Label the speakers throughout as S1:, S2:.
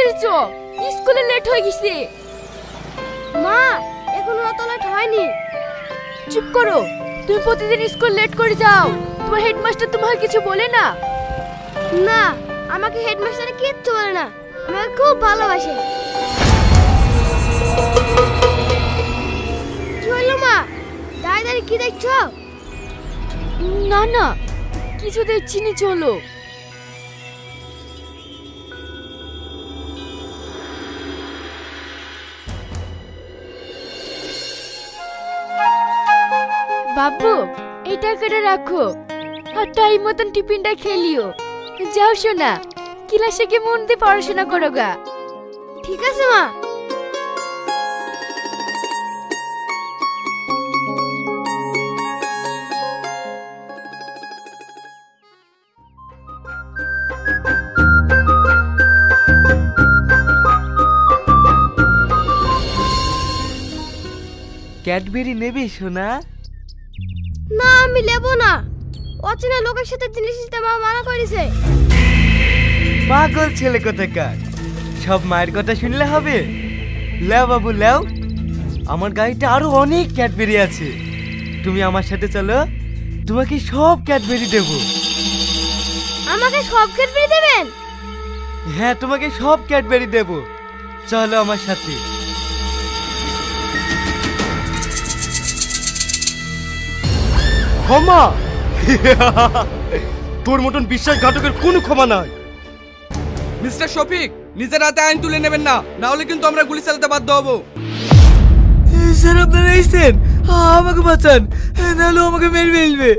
S1: তাড়াতাড়ি চ, স্কুলে লেট হয়ে গেছে।
S2: মা এখনো অত লেট হয়নি।
S1: চুপ করো, তুমি প্রতিদিন স্কুল লেট করে যাও। তোমার হেডমাস্টার তোমাকে কিছু বলে না?
S2: না, আমাকে হেডমাস্টার কিচ্ছু বলে না, আমাকে খুব ভালোবাসে। কি হলো মা, দাঁড়িয়ে দাঁড়িয়ে কি দেখছো?
S1: না না, কিছু দেখছি নি, চলো। বাবু, এই টাকাটা রাখো, আর টাইম মতন টিফিনটা খেলিও। যাও শোনা, ক্লাসে গিয়ে মন দিয়ে পড়াশোনা করো গা।
S2: ঠিক আছে মা।
S3: ক্যাডবেরি নেবে সোনা?
S2: না, আমি নেব না। অচেনা লোকের সাথে জিনিস নিতে মা মানা করেছে।
S3: পাগল ছেলে কোথাকার, সব মায়ের কথা শুনলে হবে? লেও বাবু লেও, আমার গাড়িতে আরো অনেক ক্যাডবেরি আছে। তুমি আমার সাথে চলো, তোমাকে সব ক্যাডবেরি দেব।
S2: আমাকে সব ক্যাডবেরি দেবেন?
S3: হ্যাঁ, তোমাকে সব ক্যাডবেরি দেব, চলো আমার সাথে। ক্ষমা? তোর মতন বিশ্বাসঘাতকের কোনো ক্ষমা নাই।
S4: মিস্টার শফিক, নিজের হাতে আইন তুলে নেবেন না, না হলে কিন্তু আমরা গুলি চালাতে বাধ্য হব।
S3: স্যার আপনারা এসেছেন, আমাকে বাঁচান, নাহলে আমাকে মেরে ফেলবে।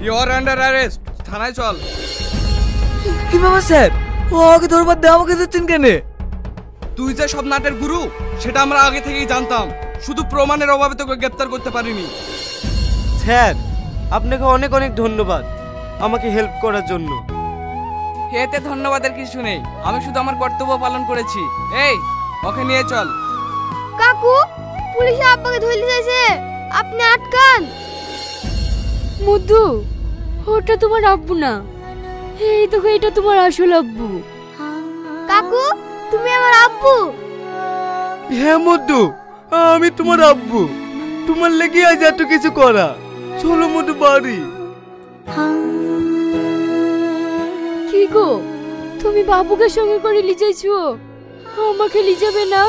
S4: ইউ আর আন্ডার অ্যারেস্ট, থানায় চল।
S3: কি বাবা স্যার, ওকে ধরবার দিয়ে আমাকে দিচ্ছেন কেন?
S4: তুই যে সব নাটের গুরু সেটা আমরা আগে থেকেই জানতাম, শুধু প্রমাণের অভাবে তোকে গ্রেফতার করতে পারিনি।
S3: স্যার, আপনাকে অনেক অনেক ধন্যবাদ আমাকে হেল্প করার জন্য।
S4: এতে ধন্যবাদের কিছু নেই, আমি শুধু আমার কর্তব্য পালন করেছি। এই, ওকে নিয়ে চল।
S2: কাকু, পুলিশ আব্বাকে ধরে যাচ্ছে, আপনি আটকান।
S1: মধু, ওটা তোমার আব্বু না, এই দেখো এটা তোমার আসল আব্বু।
S2: কাকু, তুমি আমার আব্বু?
S3: হ্যাঁ মধু, আমি তোমার আব্বু। তোমার লেগে আজ এত কিছু করা। চলো মধু বাড়ি।
S1: কি গো, তুমি বাবুকে সঙ্গে করে লিজাইছো, আমাকে লিজাবে না?